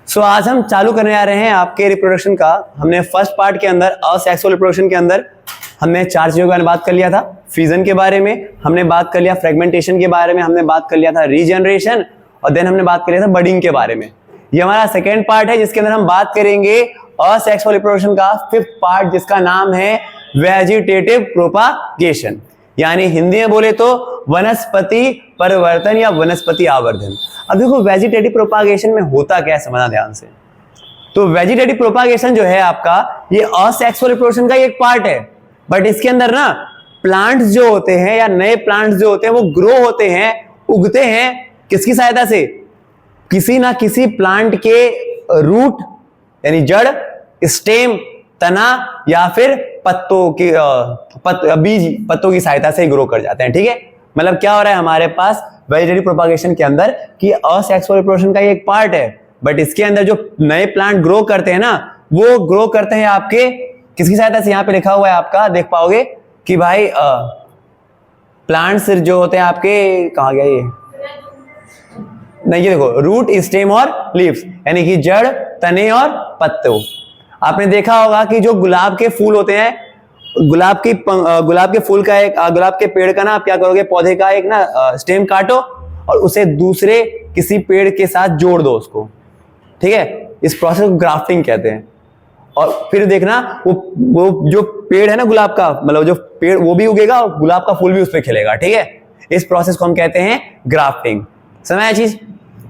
सो आज हम चालू करने आ रहे हैं आपके रिप्रोडक्शन का। हमने फर्स्ट पार्ट के अंदर असेक्सुअल रिप्रोडक्शन के अंदर हमने 4 चीजों के बारे में बात कर लिया था। फ्यूजन के बारे में हमने बात कर लिया, फ्रेगमेंटेशन के बारे में हमने बात कर लिया था, रीजनरेशन, और देन हमने बात कर लिया था बडिंग के बारे में। ये हमारा सेकेंड पार्ट है जिसके अंदर हम बात करेंगे असेक्सुअल रिप्रोडक्शन का फिफ्थ पार्ट, जिसका नाम है वेजिटेटिव प्रोपागेशन, यानी हिंदी में बोले तो वनस्पति परिवर्तन या वनस्पति आवर्धन। अब देखो वेजिटेटिव प्रोपागेशन में होता क्या है, समझना ध्यान से। तो वेजिटेटिव प्रोपागेशन जो है आपका, ये असेक्सुअल रिप्रोडक्शन का एक पार्ट है, बट इसके अंदर ना प्लांट्स जो होते हैं या नए प्लांट्स जो होते हैं वो ग्रो होते हैं, उगते हैं किसकी सहायता से? किसी ना किसी प्लांट के रूट यानी जड़, स्टेम, तना या फिर पत्तों की बीज, पत्तों की सहायता से ग्रो कर जाते हैं। ठीक है, मतलब क्या हो रहा है हमारे पास वेजिटेटिव प्रोपागेशन के अंदर कि असेक्सुअल रिप्रोडक्शन का एक पार्ट है, बट इसके अंदर जो नए प्लांट ग्रो करते हैं ना, वो ग्रो करते हैं आपके किसकी सहायता से? यहां पे लिखा हुआ है आपका, देख पाओगे कि भाई प्लांट्स जो होते हैं आपके, कहां गया ये? नहीं, ये देखो, रूट, स्टेम और लीव्स, यानी कि जड़, तने और पत्तों। आपने देखा होगा कि जो गुलाब के फूल होते हैं, गुलाब के फूल का एक, गुलाब के पेड़ का ना आप क्या करोगे, पौधे का एक ना स्टेम काटो और उसे दूसरे किसी पेड़ के साथ जोड़ दो उसको। ठीक है, इस प्रोसेस को ग्राफ्टिंग कहते हैं। और फिर देखना वो जो पेड़ है ना गुलाब का, मतलब जो पेड़ वो भी उगेगा और गुलाब का फूल भी उस पर खिलेगा। ठीक है, इस प्रोसेस को हम कहते हैं ग्राफ्टिंग। समझ चीज?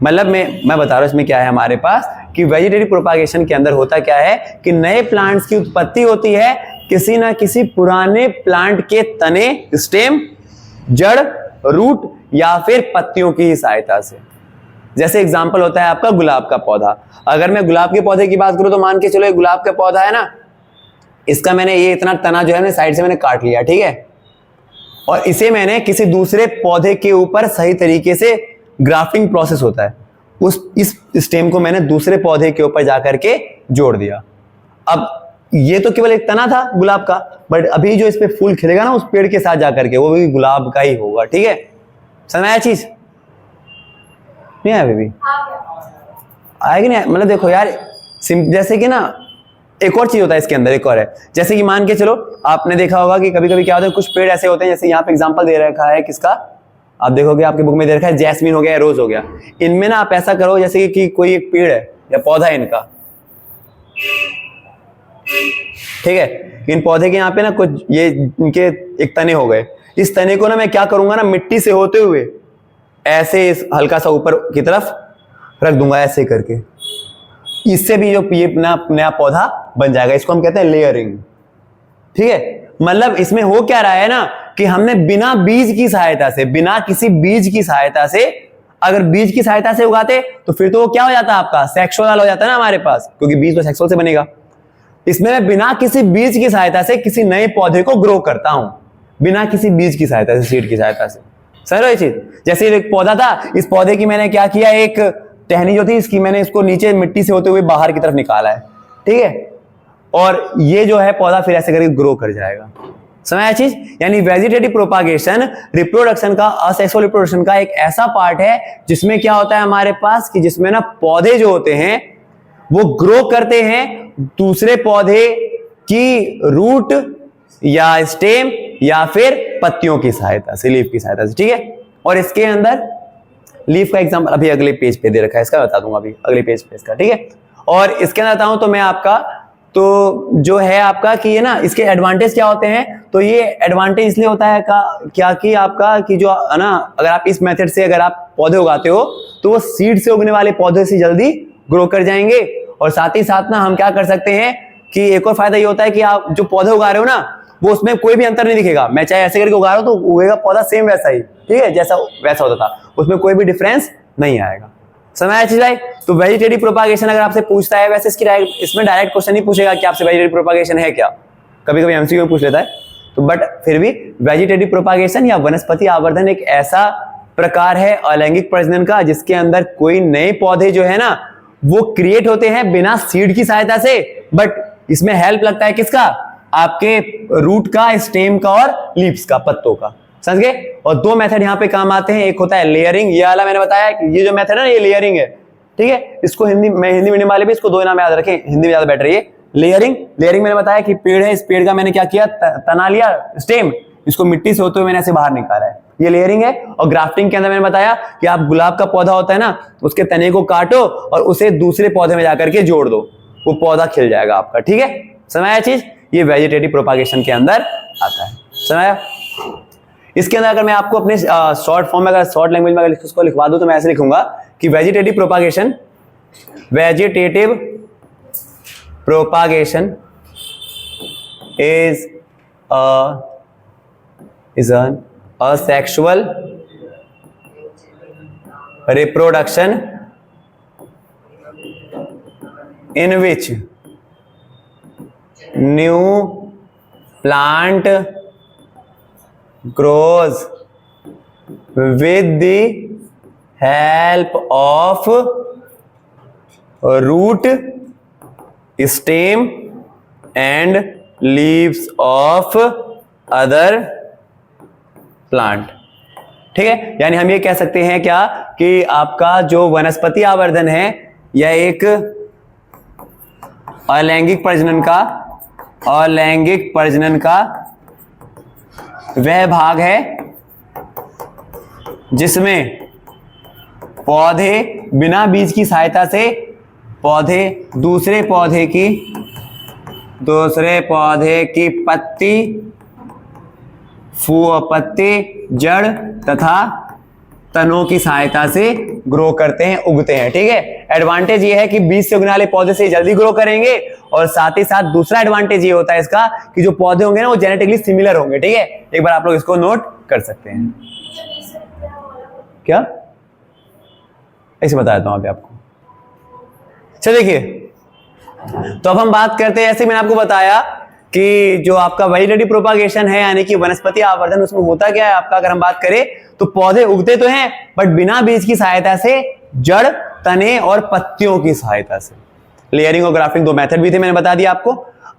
मतलब मैं बता रहा हूं इसमें क्या है हमारे पास कि वेजिटेटिव प्रोपागेशन के अंदर होता क्या है कि नए प्लांट्स की उत्पत्ति होती है किसी ना किसी पुराने प्लांट के तने, स्टेम, जड़, रूट या फिर पत्तियों की सहायता से। जैसे एग्जांपल होता है आपका गुलाब का पौधा। अगर मैं गुलाब के पौधे की बात करूं तो मान के चलो, गुलाब का पौधा है ना, इसका मैंने ये इतना तना जो है साइड से मैंने काट लिया। ठीक है, और इसे मैंने किसी दूसरे पौधे के ऊपर सही तरीके से, ग्राफ्टिंग प्रोसेस होता है, इस स्टेम को मैंने दूसरे पौधे के ऊपर जाकर के जोड़ दिया। अब ये तो केवल एक तना था गुलाब का, बट अभी जो इस पे फूल खिलेगा ना उस पेड़ के साथ जाकर के, वो भी गुलाब का ही होगा। ठीक है, समझ आया चीज? नहीं आया बेबी? आएगी नहीं? मतलब देखो यार, जैसे कि ना एक और चीज होता है इसके अंदर, एक और है, जैसे कि मान के चलो आपने देखा होगा कि कभी कभी क्या होता है, कुछ पेड़ ऐसे होते हैं, जैसे यहाँ पे एग्जांपल दे रखा है किसका, आप देखोगे आपके बुक में दे रखा है जैस्मीन हो गया, रोज हो गया। इनमें ना आप ऐसा करो जैसे कि कोई एक पेड़ है या पौधा है इनका, ठीक है, इन पौधे के यहाँ पे ना कुछ ये इनके एक तने हो गए। इस तने को ना मैं क्या करूंगा ना, मिट्टी से होते हुए ऐसे हल्का सा ऊपर की तरफ रख दूंगा ऐसे करके, इससे भी जो ये नया पौधा बन जाएगा। इसको हम कहते हैं लेयरिंग। ठीक है, मतलब इसमें हो क्या रहा है ना कि हमने बिना बीज की सहायता से, बिना किसी बीज की सहायता से, अगर बीज की सहायता से उगाते तो फिर तो वो क्या हो जाता है आपका, सेक्सुअल हो जाता है ना हमारे पास, क्योंकि बीज तो सेक्सुअल से बनेगा। इसमें मैं बिना किसी बीज की सहायता से किसी नए पौधे को ग्रो करता हूं, बिना किसी बीज की सहायता से, सीड की सहायता से। समझ रहे हो ये चीज? जैसे एक पौधा था, इस पौधे की मैंने क्या किया, एक टहनी जो थी इसकी, मैंने इसको नीचे मिट्टी से होते हुए बाहर की तरफ निकाला है। ठीक है, और ये जो है पौधा फिर ऐसे करके ग्रो कर जाएगा। समझ आया चीज? यानी वेजिटेटिव प्रोपागेशन रिप्रोडक्शन का, असेक्सुअल रिप्रोडक्शन का एक ऐसा पार्ट है जिसमें क्या होता है हमारे पास कि जिसमें ना पौधे जो होते हैं वो ग्रो करते हैं दूसरे पौधे की रूट या स्टेम या फिर पत्तियों की सहायता से, लीफ की सहायता से। ठीक है, और इसके अंदर लीफ का एग्जांपल अभी अगले पेज पे दे रखा है, इसका बता दूंगा अभी अगले पेज पे इसका। ठीक है, और इसके अंदर बताऊं तो मैं आपका, तो जो है आपका कि ये ना इसके एडवांटेज क्या होते हैं, तो ये एडवांटेज इसलिए होता है क्या कि आपका कि जो है ना, अगर आप इस मेथड से अगर आप पौधे उगाते हो तो वो सीड से उगने वाले पौधे से जल्दी ग्रो कर जाएंगे। और साथ ही साथ ना हम क्या कर सकते हैं कि एक और फायदा ये होता है कि आप जो पौधे उगा रहे हो ना, वो उसमें कोई भी अंतर नहीं दिखेगा। मैं चाहे ऐसे करके उगा रहा हूं तो उगेगा पौधा सेम वैसा ही, ठीक है, जैसा वैसा होता था, उसमें कोई भी डिफरेंस नहीं आएगा। समझ आया चीज? तो वेजिटेटिव प्रोपागेशन अगर आपसे पूछता है, वैसे इसमें डायरेक्ट क्वेश्चन नहीं पूछेगा कि आपसे वेजिटेटिव प्रोपागेशन है क्या, कभी कभी एमसीक्यू में पूछ लेता है, तो बट फिर भी वेजिटेटिव प्रोपागेशन या वनस्पति आवर्धन एक ऐसा प्रकार है अलैंगिक प्रजनन का जिसके अंदर कोई नए पौधे जो है ना वो क्रिएट होते हैं बिना सीड की सहायता से, बट इसमें हेल्प लगता है किसका, आपके रूट का, स्टेम का और लीव्स का, पत्तों का। समझ गए। और दो मेथड यहाँ पे काम आते हैं, एक होता है लेयरिंग, ये वाला मैंने बताया कि ये जो मेथड है ना ये लेयरिंग है, ठीक है। इसको हिंदी मीडियम वाले भी इसको दो नाम याद रखें, हिंदी में ज्यादा बेटर है। ये लेयरिंग मैंने बताया कि पेड़ है, इस पेड़ का मैंने क्या किया, तना लिया, स्टेम, इसको मिट्टी से होते हुए मैंने ऐसे बाहर निकाला है, ये लेयरिंग है। और ग्राफ्टिंग के अंदर मैंने बताया कि आप गुलाब का पौधा होता है ना, उसके तने को काटो और उसे दूसरे पौधे में जाकर के जोड़ दो, वो पौधा खिल जाएगा आपका, ठीक है। समझ चीज, ये वेजिटेटिव प्रोपागेशन के अंदर आता है, समझ। इसके अंदर अगर मैं आपको अपने शॉर्ट फॉर्म में, अगर शॉर्ट लैंग्वेज में अगर इसको लिखवा दूं तो मैं ऐसे लिखूंगा कि vegetative propagation is an asexual reproduction in which new plant grows with the help of root, stem and leaves of other plant, ठीक है। यानी हम ये कह सकते हैं क्या कि आपका जो वनस्पति आवर्धन है यह एक अलैंगिक प्रजनन का वह भाग है जिसमें पौधे बिना बीज की सहायता से पौधे दूसरे पौधे की पत्ती, जड़ तथा तनों की सहायता से ग्रो करते हैं, उगते हैं, ठीक है। एडवांटेज ये है कि बीज से उगने वाले पौधे से जल्दी ग्रो करेंगे, और साथ ही साथ दूसरा एडवांटेज ये होता है इसका कि जो पौधे होंगे ना वो जेनेटिकली सिमिलर होंगे, ठीक है। एक बार आप लोग इसको नोट कर सकते हैं। क्या ऐसे बताया था वहां पे आपको। चलिए देखिए, तो अब हम बात करते हैं, ऐसे मैंने आपको बताया कि जो आपका वेजिटेटिव प्रोपागेशन है यानी कि वनस्पति आवर्धन, उसमें होता क्या है आपका, अगर हम बात करें तो पौधे उगते तो हैं बट बिना बीज की सहायता से, जड़, तने और पत्तियों की सहायता से। लेयरिंग और ग्राफ्टिंग दो मेथड भी थे, मैंने बता दिया आपको।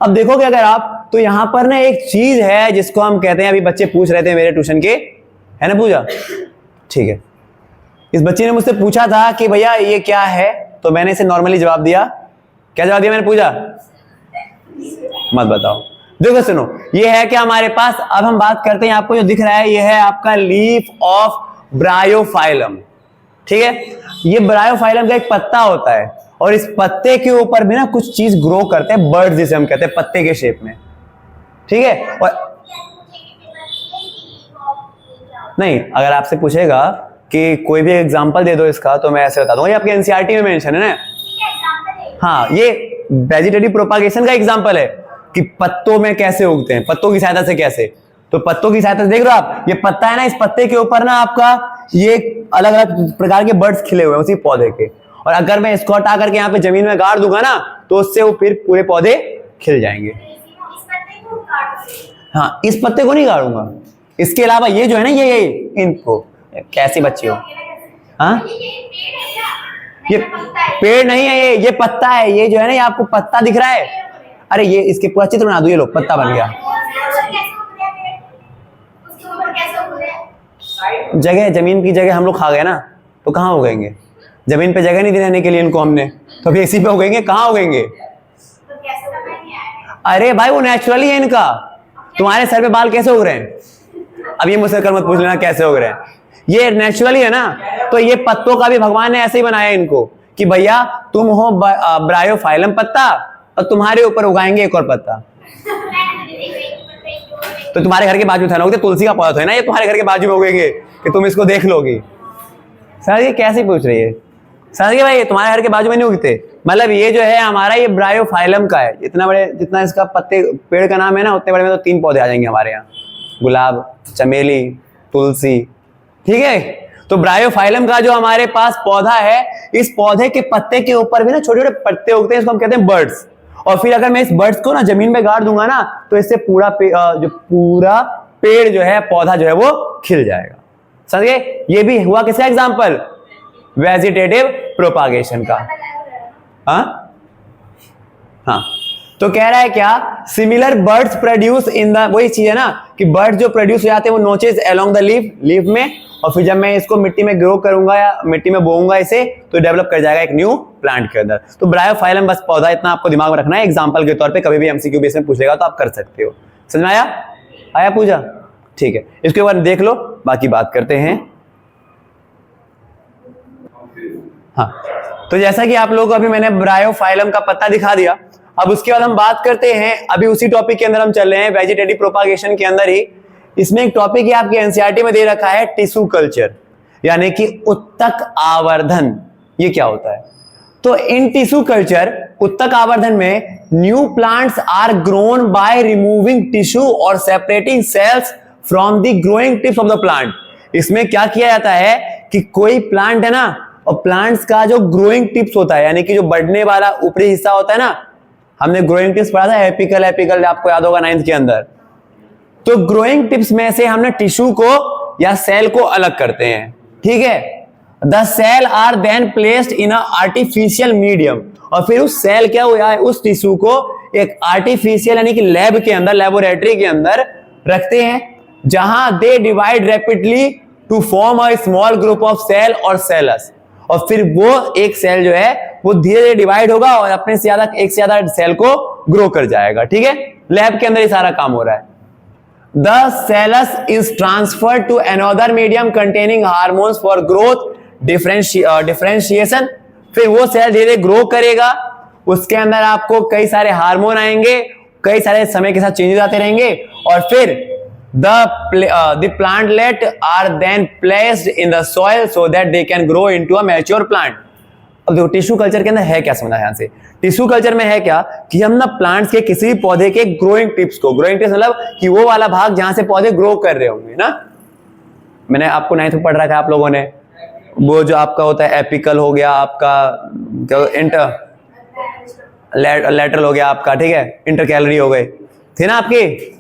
अब देखोगे अगर आप तो यहां पर ना एक चीज है जिसको हम कहते हैं, अभी बच्चे पूछ रहे थे मेरे ट्यूशन के, है ना पूजा, ठीक है। इस बच्चे ने मुझसे पूछा था कि भैया ये क्या है, तो मैंने इसे नॉर्मली जवाब दिया। क्या जवाब दिया मैंने, पूजा मत बताओ। देखो सुनो, ये है कि हमारे पास, अब हम बात करते हैं, आपको जो दिख रहा है ये है आपका लीफ ऑफ ब्रायोफाइलम, ठीक है। ये ब्रायोफाइलम का एक पत्ता होता है और इस पत्ते के ऊपर भी ना कुछ चीज ग्रो करते हैं, बर्ड जिसे हम कहते हैं, पत्ते के शेप में, ठीक है। और नहीं, अगर आपसे पूछेगा कि कोई भी एग्जांपल दे दो इसका, तो मैं ऐसे बता दूंगा, ये आपके एनसीईआरटी में मेंशन है ना। हाँ, ये वेजिटेटिव प्रोपागेशन का एग्जांपल है कि पत्तों में कैसे उगते हैं, पत्तों की सहायता से कैसे। तो पत्तों की सहायता से देख रहे हो आप, ये पत्ता है ना, इस पत्ते के ऊपर ना आपका ये अलग अलग प्रकार के बर्ड्स खिले हुए हैं उसी पौधे के, और अगर मैं इसको हटा करके यहाँ पे जमीन में गाड़ दूंगा ना, तो उससे वो फिर पूरे पौधे खिल जाएंगे। हाँ, इस पत्ते को नहीं गाड़ूंगा, इसके अलावा ये जो है ना, ये इनको, कैसे बच्चे हो, हाँ, ये पेड़ नहीं है, ये पत्ता है, ये जो है ना, ये आपको पत्ता दिख रहा है, अरे ये इसके पूरा चित्र बना दो, ये लो पत्ता बन गया। जगह, जमीन की जगह हम लोग खा गए ना, तो कहाँ उगेंगे, जमीन पे जगह नहीं रहने के लिए इनको हमने, तो अभी इसी पे उगेंगे, कहाँ उगेंगे। अरे भाई वो नेचुरली है इनका, तुम्हारे सर पे बाल कैसे उग रहे हैं, अब ये मुझसे कर मत पूछ लेना कैसे उग रहे हैं, ये नेचुरली है ना। तो ये पत्तों का भी भगवान ने ऐसे ही बनाया इनको कि भैया तुम हो ब्रायोफाइलम पत्ता और तुम्हारे ऊपर उगाएंगे एक और पत्ता। तो तुम्हारे घर के बाजू था ना, तुलसी का पौधा था ना, ये तुम्हारे घर के बाजू में उगेंगे कि तुम इसको देख लोगी। सर ये कैसे पूछ रही है, सर ये भाई तुम्हारे घर के बाजू में नहीं उगते, मतलब ये जो है हमारा ये ब्रायोफाइलम का है, इतना बड़े जितना इसका पत्ते पेड़ का नाम है ना, उतने बड़े में तो 3 पौधे आ जाएंगे हमारे यहाँ, गुलाब, चमेली, तुलसी, ठीक है। तो ब्रायोफाइलम का जो हमारे पास पौधा है, इस पौधे के पत्ते के ऊपर भी ना छोटे छोटे पत्ते उगते हैं, इसको हम कहते हैं बर्ड्स। और फिर अगर मैं इस बर्ड्स को ना जमीन में गाड़ दूंगा ना, तो इससे पूरा पेड़ जो है, पौधा जो है वो खिल जाएगा। समझ गए, ये भी हुआ किसका एग्जांपल, वेजिटेटिव प्रोपागेशन का। हाँ, तो कह रहा है क्या, similar birds produce in the, वही चीज है ना कि बर्ड जो प्रोड्यूस हो जाते हैं वो नोचेस अलोंग द लीफ में, और फिर जब मैं इसको मिट्टी में ग्रो करूंगा या मिट्टी में बोऊंगा इसे, तो डेवलप कर जाएगा एक न्यू प्लांट के अंदर। तो ब्रायोफाइलम बस पौधा, इतना आपको दिमाग में रखना है, एग्जांपल के तौर पे कभी भी एमसीक्यू बेस में पूछेगा तो आप कर सकते हो। समझ में आया पूजा? ठीक है, इसके बाद देख लो, बाकी बात करते हैं। हाँ, तो जैसा कि आप लोगों को अभी मैंने ब्रायोफाइलम का पत्ता दिखा दिया, अब उसके बाद हम बात करते हैं, अभी उसी टॉपिक के अंदर हम चल रहे हैं, वेजिटेटिव प्रोपागेशन के अंदर ही। इसमें एक टॉपिक है आपके एनसीईआरटी में दे रखा है, टिश्यू कल्चर, यानी कि उत्तक आवर्धन। ये क्या होता है? तो इन टिश्यू कल्चर, उत्तक आवर्धन में new plants are grown by removing tissue और separating cells from the growing tips of the plant. इसमें क्या किया जाता है कि कोई प्लांट है ना, और प्लांट्स का जो ग्रोइंग टिप्स होता है, यानी कि जो बढ़ने वाला ऊपरी हिस्सा होता है ना, हमने ग्रोइंग टिप्स पढ़ा था, एपिकल आपको याद होगा 9th के अंदर। तो ग्रोइंग टिप्स में से हमने टिश्यू को या सेल को अलग करते हैं, ठीक है। The cell are then placed in a artificial medium, और फिर उस सेल क्या हुआ है, उस टिश्यू को एक आर्टिफिशियल यानी कि लैब के अंदर, लेबोरेटरी के अंदर रखते हैं, जहां they divide rapidly to form a small group of cell और सेलस। और फिर वो एक सेल जो है वो धीरे धीरे डिवाइड होगा और अपने से ज्यादा, एक से ज्यादा सेल को ग्रो कर जाएगा, ठीक है। लैब के अंदर ये सारा काम हो रहा है। The cells is transferred to another medium containing hormones for growth differentiation. फिर वो सेल धीरे धीरे ग्रो करेगा, उसके अंदर आपको कई सारे हार्मोन आएंगे, कई सारे समय के साथ चेंजेस आते रहेंगे, और फिर the plantlet are then placed in the soil so that they can grow into a mature plant. अब देखो टिश्यू कल्चर के अंदर है क्या, समझना ध्यान से। टिश्यू कल्चर में है क्या कि हम ना प्लांट्स के किसी भी पौधे के ग्रोइंग टिप्स को, ग्रोइंग टिप्स मतलब कि वो वाला भाग जहां से पौधे ग्रो कर रहे होंगे ना, मैंने आपको 9th में पढ़ रखा है आप लोगों ने, वो जो आपका होता है एपिकल हो गया, आपका इंटर लैटरल हो गया आपका, ठीक है, इंटर कैलरी हो गए थे ना आपके,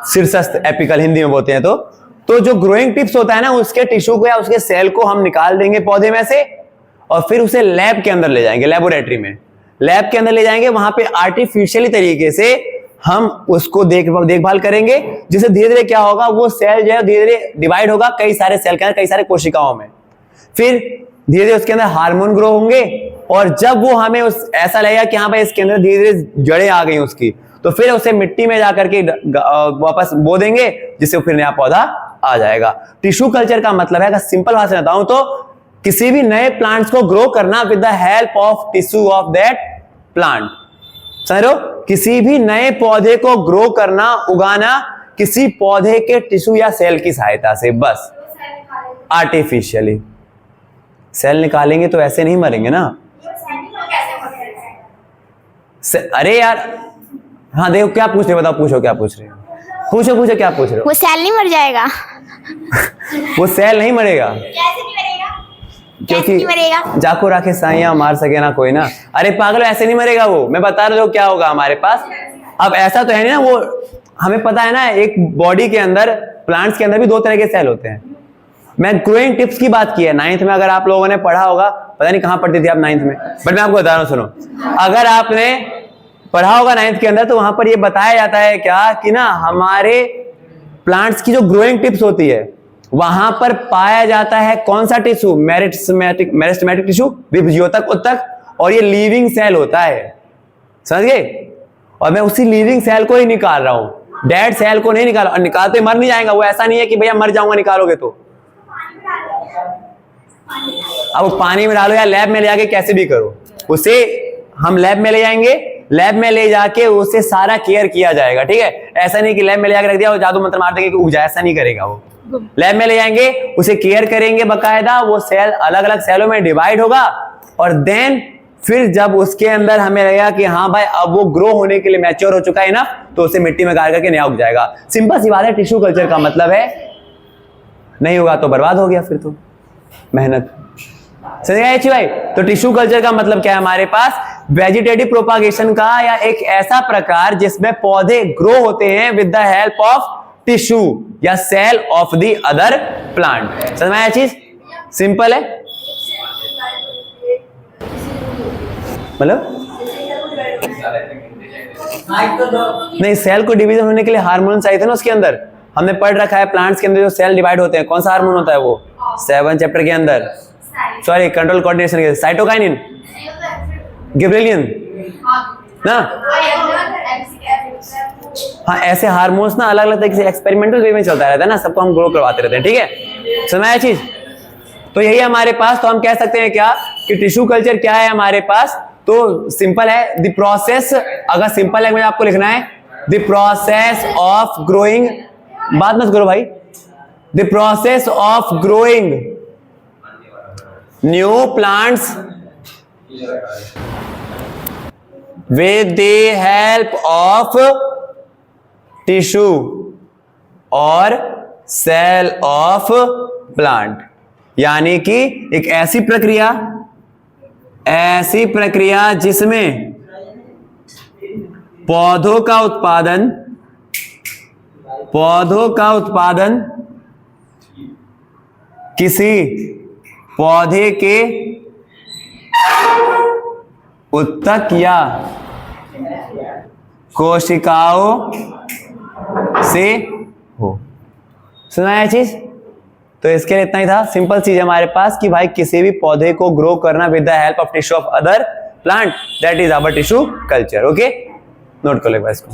शीर्षस्थ एपिकल हिंदी में बोलते हैं। तो जो ग्रोइंग टिप्स होता है ना, उसके टिश्यू को या उसके सेल को हम निकाल देंगे पौधे में से, और फिर उसे लैब के अंदर ले जाएंगे, लेबोरेटरी में लैब के अंदर ले जाएंगे, वहां पे आर्टिफिशियली तरीके से हम उसको देखभाल करेंगे, जिससे धीरे धीरे क्या होगा, वो सेल जो है धीरे धीरे डिवाइड होगा कई सारे सेल के अंदर, कई सारे कोशिकाओं में। फिर धीरे धीरे उसके अंदर हार्मोन ग्रो होंगे, और जब वो हमें ऐसा लगेगा कि हाँ भाई इसके अंदर धीरे धीरे जड़ें आ गई उसकी, तो फिर उसे मिट्टी में जाकर के वापस बो देंगे, जिससे फिर नया पौधा आ जाएगा। टिश्यू कल्चर का मतलब है, अगर सिंपल भाषा में बताऊं तो किसी भी नए प्लांट्स को ग्रो करना with the help of tissue of that plant. समझ रहे हो? किसी भी नए पौधे को ग्रो करना, उगाना किसी पौधे के टिश्यू या सेल की सहायता से, बस आर्टिफिशियली। सेल निकालेंगे तो ऐसे नहीं मरेंगे ना। अरे यार, हाँ देखो क्या पूछ रहे हो, बताओ, पूछो क्या पूछ रहे हो, पूछो क्या पूछ रहे हो। वो सेल नहीं मर जाएगा? वो सेल नहीं मरेगा। कैसे नहीं मरेगा? क्योंकि जाको राखे साइया मार सके ना कोई ना। अरे पागल, ऐसे नहीं मरेगा वो, मैं बता रहा हूँ क्या होगा हमारे पास। अब ऐसा तो है नहीं ना, वो हमें पता है ना, एक बॉडी के अंदर, प्लांट्स के अंदर भी 2 तरह के सेल होते हैं। मैं ग्रोइंग टिप्स की बात की है 9th में, अगर आप लोगों ने पढ़ा होगा, पता नहीं कहां पढ़ती थी आप 9th में, बट मैं आपको बता रहा हूं, सुनो। अगर आपने पढ़ा होगा 9th के अंदर, तो वहां पर ये बताया जाता है क्या कि ना, हमारे प्लांट्स की जो ग्रोइंग टिप्स होती है, वहां पर पाया जाता है कौन सा टिश्यू, मेरिस्टेमेटिक टिश्यू, विभज्योतक उत्तक, और ये लिविंग सेल होता है, समझ गए। और मैं उसी लिविंग सेल को ही निकाल रहा हूं, डेड सेल को नहीं निकाल रहा। और निकालते मर नहीं जाएगा वो, ऐसा नहीं है कि भैया मर जाऊंगा निकालोगे तो। अब पानी में डालो या लैब में ले जाके कैसे भी करो, उसे हम लैब में ले जाएंगे, लैब में ले जाके उसे सारा केयर किया जाएगा, ठीक है। ऐसा नहीं कि लैब में ले जाकर रख दिया, वो जादू मंत्र मार देंगे कि उग जाए, ऐसा नहीं करेगा वो। लैब में ले जाएंगे, उसे केयर करेंगे बकायदा, वो सेल अलग अलग सेलों में डिवाइड होगा, और देन फिर जब उसके अंदर हमें लगेगा कि हाँ भाई अब वो ग्रो होने के लिए मैच्योर हो चुका है ना, तो उसे मिट्टी में गाड़ करके नया उग जाएगा। सिंपल सी बात है। टिश्यू कल्चर का मतलब है नहीं होगा तो बर्बाद हो गया, फिर तो मेहनत। समझ गए भाई? तो टिश्यू कल्चर का मतलब क्या है हमारे पास, वेजिटेटिव प्रोपागेशन का, या एक ऐसा प्रकार जिसमें पौधे ग्रो होते हैं with the help of tissue या cell of the other plant. समझ में आया चीज? सिंपल है। मतलब नहीं, सेल को डिवीजन होने के लिए हार्मोन चाहिए थे ना उसके अंदर। हमने पढ़ रखा है प्लांट्स के अंदर जो सेल डिवाइड होते हैं, कौन सा हार्मोन होता है वो? 7 चैप्टर के अंदर, सॉरी कंट्रोल कोऑर्डिनेशन के, साइटोकाइनिन, गिबरेलियन ना। हाँ, ऐसे हार्मोन्स ना अलग अलग तरीके से एक्सपेरिमेंटल वे में चलता रहता है ना, सबको हम ग्रो करवाते रहते हैं, ठीक है, समझ चीज। तो यही हमारे पास, तो हम कह सकते हैं क्या कि टिश्यू कल्चर क्या है हमारे पास? तो सिंपल है, द प्रोसेस, अगर सिंपल लैंग्वेज आपको लिखना है, द प्रोसेस ऑफ ग्रोइंग, बात मत करो भाई, the process of growing new plants with the help of tissue और cell of plant, यानी कि एक ऐसी प्रक्रिया जिसमें पौधों का उत्पादन किसी पौधे के उत्तक या कोशिकाओं से हो। सुना है चीज? तो इसके लिए इतना ही था, सिंपल चीज हमारे पास कि भाई किसी भी पौधे को ग्रो करना with the help of tissue of other plant, that is our tissue culture. Okay, note कर लेगा इसको,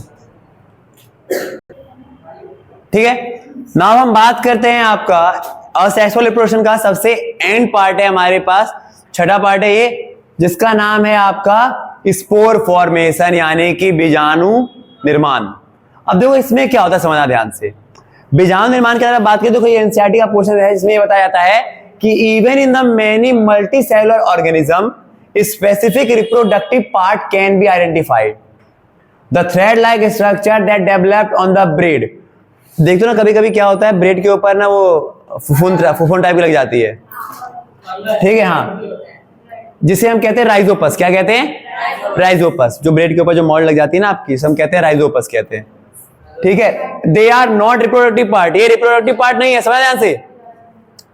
ठीक है। नाउ हम बात करते हैं आपका असेक्सुअल रिप्रोडक्शन का सबसे एंड पार्ट है हमारे पास, छठा पार्ट है ये, जिसका नाम है आपका स्पोर फॉर्मेशन, यानी कि बीजाणु निर्माण। अब देखो इसमें क्या होता है, समझना ध्यान से। बीजाणु निर्माण की अगर बात करें, देखो ये एनसीईआरटी का पोर्शन है जिसमें बताया जाता है कि even in the many multi cellular organism specific reproductive part can be identified, the thread like structure that developed on the bread. देखते हो ना, कभी कभी क्या होता है ब्रेड के ऊपर ना वो फुफुन टाइप की लग जाती है, ठीक है, हाँ, जिसे हम कहते हैं राइजोपस। क्या कहते हैं? राइजोपस। जो ब्रेड के ऊपर जो मॉड लग जाती है ना आपकी, हम कहते हैं राइजोपस कहते हैं, ठीक है। They are not reproductive part, ये रिप्रोडक्टिव पार्ट नहीं है, समझ ध्यान से।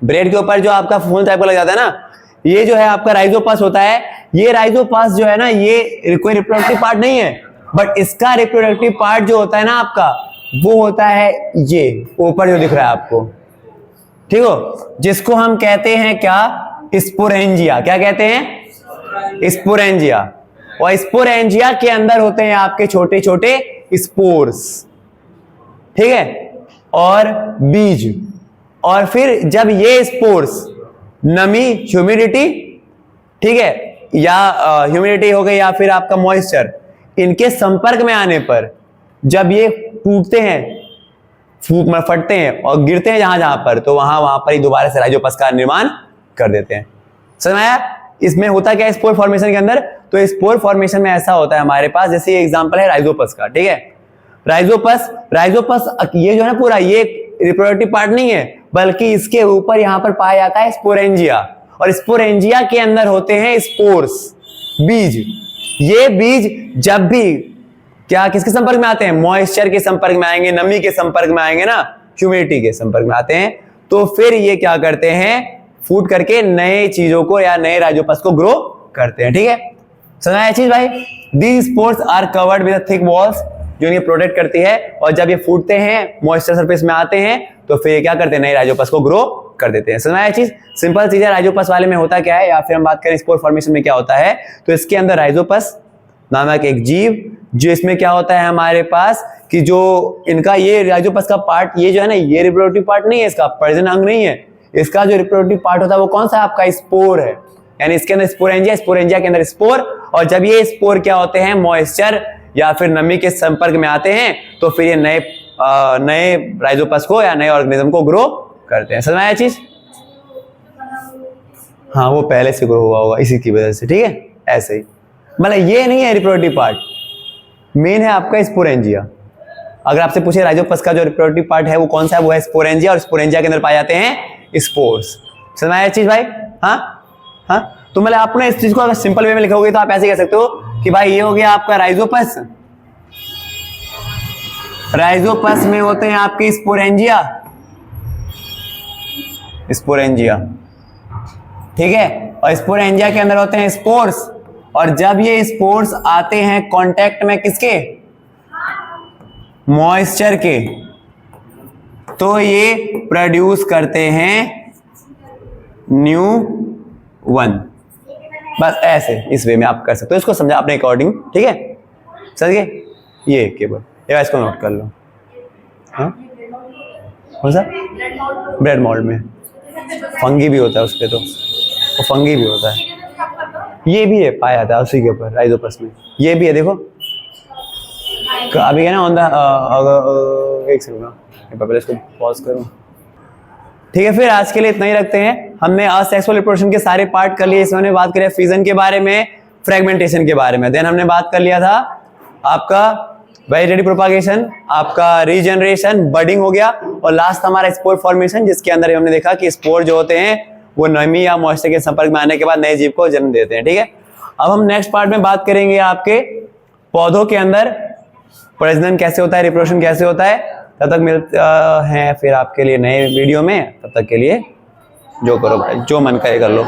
ब्रेड के ऊपर जो आपका फूल टाइप का लग जाता है ना, ये जो है आपका राइजोपस होता है। ये राइजोपस जो है ना, ये कोई रिप्रोडक्टिव पार्ट नहीं है, बट इसका रिप्रोडक्टिव पार्ट जो होता है ना आपका, वो होता है ये ऊपर जो दिख रहा है आपको, ठीक हो, जिसको हम कहते हैं क्या? स्पोरेंजिया। क्या कहते हैं? स्पोरेंजिया। और स्पोरेंजिया के अंदर होते हैं आपके छोटे छोटे स्पोर्स, ठीक है, और बीज। और फिर जब ये स्पोर्स नमी, ह्यूमिडिटी, ठीक है, या ह्यूमिडिटी हो गई या फिर आपका मॉइस्चर, इनके संपर्क में आने पर जब ये टूटते हैं, फटते हैं और गिरते हैं जहां पर, तो वहां पर ही दोबारा से राइजोपस का निर्माण कर देते हैं। समझ में आया? इसमें होता क्या है स्पोर फॉर्मेशन के अंदर? तो स्पोर फॉर्मेशन में ऐसा होता है हमारे पास, जैसे ये एग्जांपल है राइजोपस का, ठीक है। राइजोपस ये जो है ना पूरा, ये रिप्रोडक्टिव पार्ट नहीं है, बल्कि इसके ऊपर यहां पर पाया जाता है स्पोरेंजिया, और स्पोरेंजिया के अंदर होते हैं स्पोर्स, बीज। ये बीज जब भी क्या किसके संपर्क में आते हैं? मॉइस्चर के संपर्क में आएंगे, नमी के संपर्क में आएंगे ना, ह्यूमिडिटी के संपर्क में आते हैं, तो फिर ये क्या करते हैं? फूट करके नए चीजों को या नए राइजोपस को ग्रो करते हैं, ठीक है। समझा ये चीज भाई? These spores are covered with thick walls, जो इन्हें प्रोटेक्ट करती है, और जब ये फूटते हैं, मॉइस्चर सरफेस में आते हैं, तो फिर ये क्या करते हैं? नए राइजोपस को ग्रो कर देते हैं। समझा ये चीज? सिंपल चीज है। राइजोपस वाले में होता क्या है, या फिर हम बात करें स्पोर फॉर्मेशन में क्या होता है, तो इसके अंदर राइजोपस नामक एक जीव, जो इसमें क्या होता है हमारे पास कि जो इनका ये राइजोपस का पार्ट, ये जो है ना, ये रिप्रोडक्टिव पार्ट नहीं है, इसका प्रजनन अंग नहीं है, इसका जो रिप्रोडक्टिव पार्ट होता है वो कौन सा? आपका स्पोर है, यानी इसके अंदर स्पोरेंजिया, स्पोरेंजिया के अंदर स्पोर, और जब ये स्पोर क्या होते हैं? मॉइस्चर या फिर नमी के संपर्क में आते हैं, तो फिर ये नए राइजोपस को या नए ऑर्गेनिज्म को ग्रो करते हैं। समझ में आया चीज? हाँ, वो पहले से ग्रो हुआ होगा इसी की वजह से, ठीक है, ऐसे ही। मतलब ये नहीं है रिप्रोडक्टिव पार्ट, मेन है आपका स्पोरेंजिया। अगर आपसे पूछे राइजोपस का जो रिप्रोडक्टिव पार्ट है वो कौन सा है, वो है स्पोरेंजिया, और स्पोरेंजिया के अंदर पाए जाते हैं स्पोर्स। समझ में आया चीज भाई? हाँ, तो मतलब आपने इस चीज को अगर सिंपल वे में लिखोगे तो आप ऐसे कह सकते हो कि भाई ये हो गया आपका राइजोपस, राइजोपस में होते हैं आपके स्पोरेंजिया, ठीक है, और स्पोरेंजिया के अंदर होते हैं स्पोर्स, और जब ये स्पोर्स आते हैं कांटेक्ट में किसके? मॉइस्चर के, तो ये प्रोड्यूस करते हैं न्यू वन। बस ऐसे इस वे में आप कर सकते हो, इसको समझा अपने अकॉर्डिंग, ठीक है, समझ गए। ये केवल ये इसको नोट कर लो। हाँ कौन सा? ब्रेड मोल्ड में फंगी भी होता है, उस पर तो वो फंगी भी होता है। ये भी है, पाया जाता है उसी के ऊपर, राइजोपस में ये भी है। देखो अभी है ना ऑन द, एक सेकंड पहले इसको पॉज करूं। ठीक है, फिर आज के लिए इतना ही रखते हैं। हमने असेक्सुअल रिप्रोडक्शन के सारे पार्ट कर लिए। इसमें हमने बात करी फिजन के बारे में, फ्रेगमेंटेशन के बारे में, देन हमने बात कर लिया था आपका वेजिटेटिव प्रोपागेशन, आपका रीजनरेशन, बडिंग हो गया, और लास्ट हमारा स्पोर फॉर्मेशन, जिसके अंदर हमने देखा कि स्पोर जो होते हैं वो नमी या मॉइस्चर के संपर्क में आने के बाद नए जीव को जन्म देते हैं। ठीक है, अब हम नेक्स्ट पार्ट में बात करेंगे आपके पौधों के अंदर प्रजनन कैसे होता है, रिप्रोडक्शन कैसे होता है। तब तक मिलते हैं फिर आपके लिए नए वीडियो में। तब तक के लिए जो करो भाई, जो मन करे कर लो।